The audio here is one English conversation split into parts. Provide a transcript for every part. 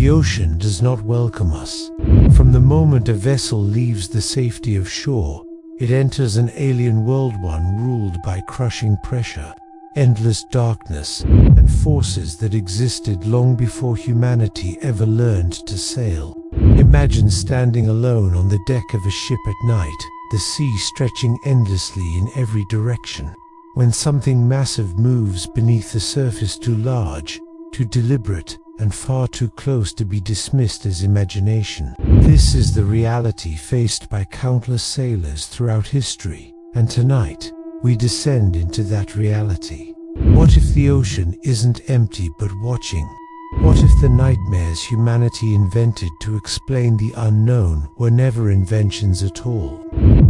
The ocean does not welcome us. From the moment a vessel leaves the safety of shore, it enters an alien world, one ruled by crushing pressure, endless darkness, and forces that existed long before humanity ever learned to sail. Imagine standing alone on the deck of a ship at night, the sea stretching endlessly in every direction. When something massive moves beneath the surface, too large, too deliberate, and far too close to be dismissed as imagination. This is the reality faced by countless sailors throughout history, and tonight, we descend into that reality. What if the ocean isn't empty but watching? What if the nightmares humanity invented to explain the unknown were never inventions at all?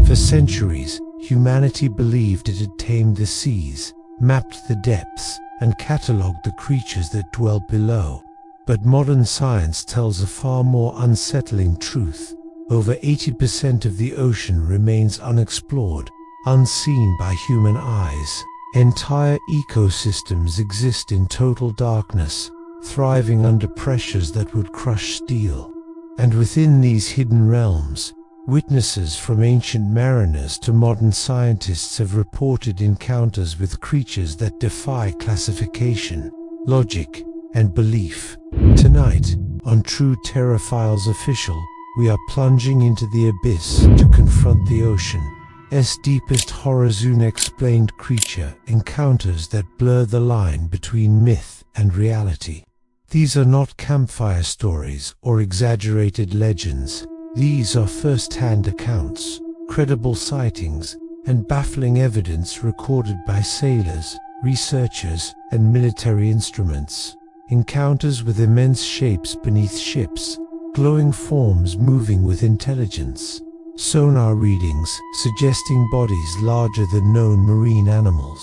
For centuries, humanity believed it had tamed the seas, mapped the depths, and catalogued the creatures that dwelt below. But modern science tells a far more unsettling truth. Over 80% of the ocean remains unexplored, unseen by human eyes. Entire ecosystems exist in total darkness, thriving under pressures that would crush steel. And within these hidden realms, witnesses from ancient mariners to modern scientists have reported encounters with creatures that defy classification, logic, and belief. Tonight, on True Terror Files Official, we are plunging into the abyss to confront the ocean's deepest horrors. Unexplained creature encounters that blur the line between myth and reality. These are not campfire stories or exaggerated legends. These are first-hand accounts, credible sightings, and baffling evidence recorded by sailors, researchers, and military instruments. Encounters with immense shapes beneath ships, glowing forms moving with intelligence, sonar readings suggesting bodies larger than known marine animals.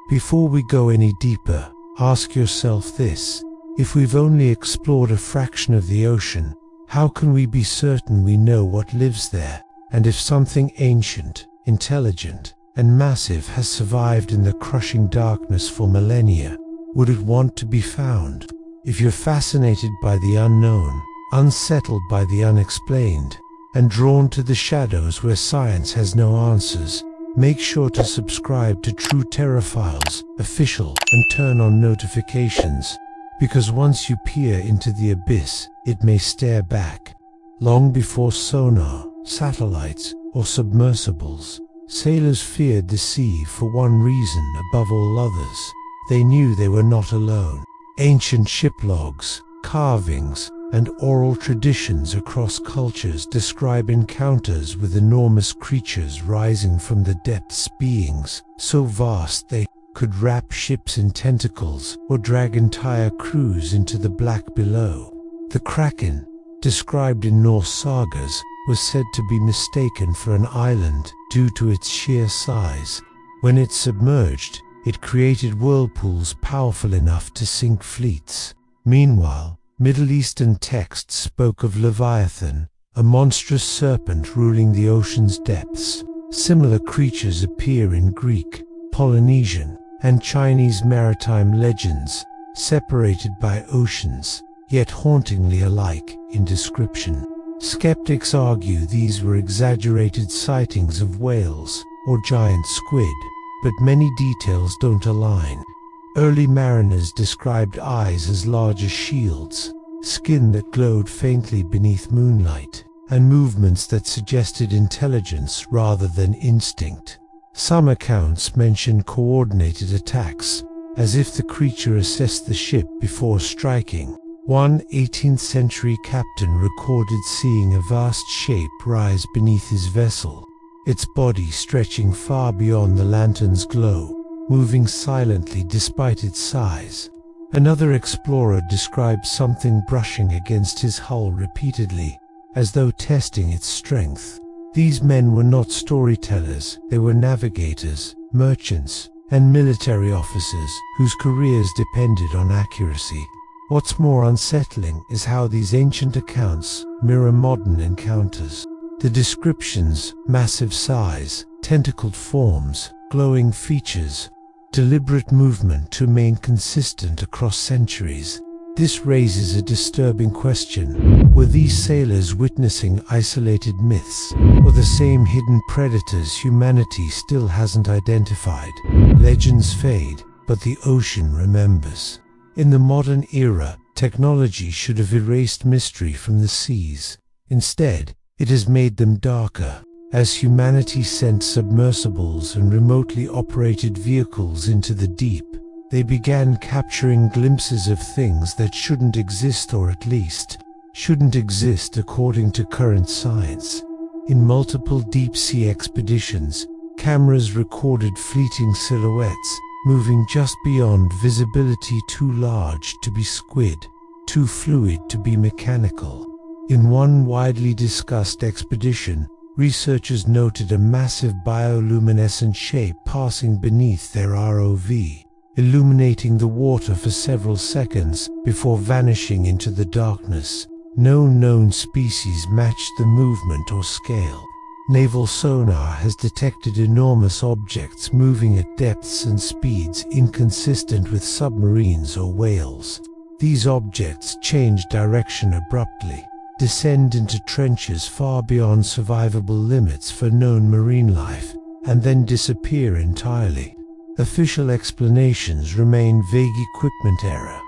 Before we go any deeper, ask yourself this: if we've only explored a fraction of the ocean, how can we be certain we know what lives there? And if something ancient, intelligent, and massive has survived in the crushing darkness for millennia, would it want to be found? If you're fascinated by the unknown, unsettled by the unexplained, and drawn to the shadows where science has no answers, make sure to subscribe to True Terror Files Official and turn on notifications, because once you peer into the abyss, it may stare back. Long before sonar, satellites, or submersibles, sailors feared the sea for one reason above all others: they knew they were not alone. Ancient ship logs, carvings, and oral traditions across cultures describe encounters with enormous creatures rising from the depths, beings so vast they could wrap ships in tentacles or drag entire crews into the black below. The kraken, described in Norse sagas, was said to be mistaken for an island due to its sheer size. When it submerged, it created whirlpools powerful enough to sink fleets. Meanwhile, Middle Eastern texts spoke of leviathan, a monstrous serpent ruling the ocean's depths. Similar creatures appear in Greek, Polynesian, and Chinese maritime legends, separated by oceans, yet hauntingly alike in description. Skeptics argue these were exaggerated sightings of whales or giant squid, but many details don't align. Early mariners described eyes as large as shields, skin that glowed faintly beneath moonlight, and movements that suggested intelligence rather than instinct. Some accounts mention coordinated attacks, as if the creature assessed the ship before striking. One 18th century captain recorded seeing a vast shape rise beneath his vessel, its body stretching far beyond the lantern's glow, moving silently despite its size. Another explorer described something brushing against his hull repeatedly, as though testing its strength. These men were not storytellers, they were navigators, merchants, and military officers whose careers depended on accuracy. What's more unsettling is how these ancient accounts mirror modern encounters. The descriptions, massive size, tentacled forms, glowing features, deliberate movement remain consistent across centuries. This raises a disturbing question. Were these sailors witnessing isolated myths, or the same hidden predators humanity still hasn't identified? Legends fade, but the ocean remembers. In the modern era, technology should have erased mystery from the seas. Instead, it has made them darker. As humanity sent submersibles and remotely operated vehicles into the deep, they began capturing glimpses of things that shouldn't exist, or at least shouldn't exist according to current science. In multiple deep-sea expeditions, cameras recorded fleeting silhouettes, moving just beyond visibility, too large to be squid, too fluid to be mechanical. In one widely discussed expedition, researchers noted a massive bioluminescent shape passing beneath their ROV, illuminating the water for several seconds before vanishing into the darkness. No known species matched the movement or scale. Naval sonar has detected enormous objects moving at depths and speeds inconsistent with submarines or whales. These objects change direction abruptly, descend into trenches far beyond survivable limits for known marine life, and then disappear entirely. Official explanations remain vague: equipment error,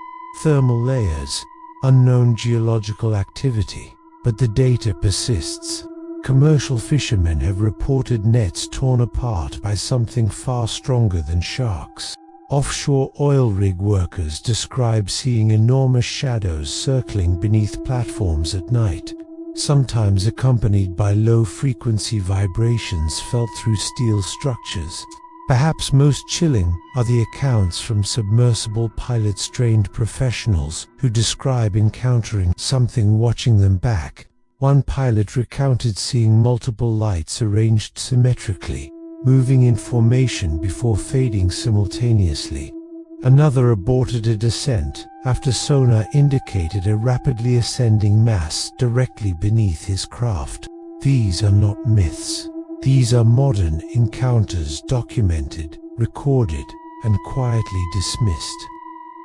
thermal layers, unknown geological activity, but the data persists. Commercial fishermen have reported nets torn apart by something far stronger than sharks. Offshore oil rig workers describe seeing enormous shadows circling beneath platforms at night, sometimes accompanied by low-frequency vibrations felt through steel structures. Perhaps most chilling are the accounts from submersible pilots, trained professionals who describe encountering something watching them back. One pilot recounted seeing multiple lights arranged symmetrically, moving in formation before fading simultaneously. Another aborted a descent after sonar indicated a rapidly ascending mass directly beneath his craft. These are not myths. These are modern encounters, documented, recorded, and quietly dismissed.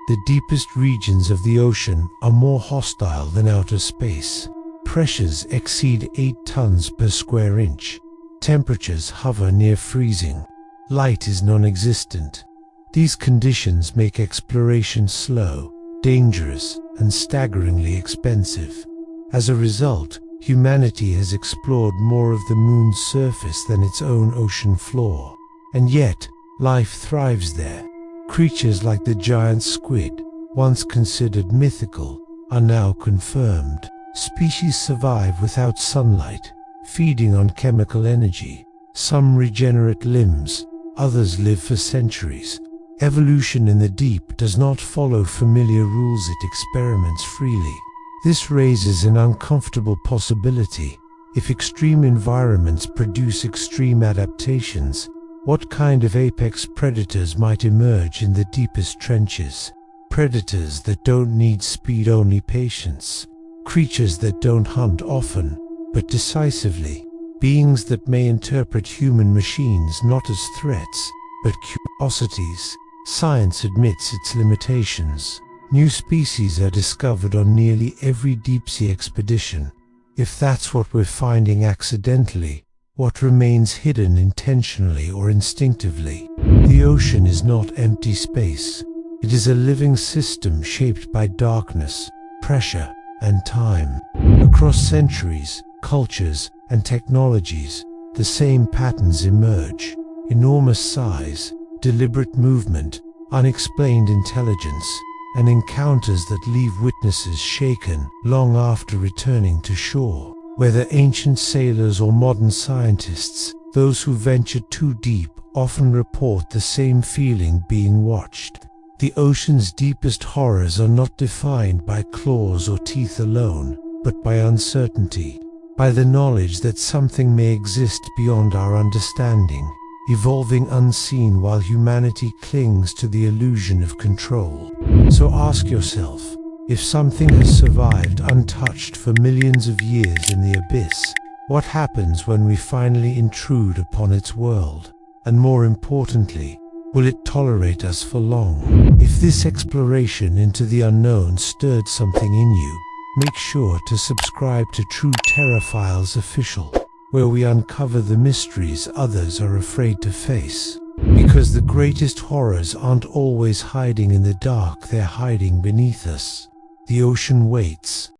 The deepest regions of the ocean are more hostile than outer space. Pressures exceed 8 tons per square inch. Temperatures hover near freezing. Light is non-existent. These conditions make exploration slow, dangerous, and staggeringly expensive. As a result, humanity has explored more of the moon's surface than its own ocean floor. And yet, life thrives there. Creatures like the giant squid, once considered mythical, are now confirmed. Species survive without sunlight, feeding on chemical energy. Some regenerate limbs, others live for centuries. Evolution in the deep does not follow familiar rules, it experiments freely. This raises an uncomfortable possibility. If extreme environments produce extreme adaptations, what kind of apex predators might emerge in the deepest trenches? Predators that don't need speed, only patience. Creatures that don't hunt often, but decisively. Beings that may interpret human machines not as threats, but curiosities. Science admits its limitations. New species are discovered on nearly every deep-sea expedition. If that's what we're finding accidentally, what remains hidden intentionally or instinctively? The ocean is not empty space. It is a living system shaped by darkness, pressure, and time. Across centuries, cultures, and technologies, the same patterns emerge: enormous size, deliberate movement, unexplained intelligence, and encounters that leave witnesses shaken long after returning to shore. Whether ancient sailors or modern scientists, those who venture too deep often report the same feeling: being watched. The ocean's deepest horrors are not defined by claws or teeth alone, but by uncertainty, by the knowledge that something may exist beyond our understanding, evolving unseen while humanity clings to the illusion of control. So ask yourself, if something has survived untouched for millions of years in the abyss, what happens when we finally intrude upon its world? And more importantly, Will it tolerate us for long? If this exploration into the unknown stirred something in you, make sure to subscribe to True Terror Files Official, where we uncover the mysteries others are afraid to face. Because the greatest horrors aren't always hiding in the dark, they're hiding beneath us. The ocean waits,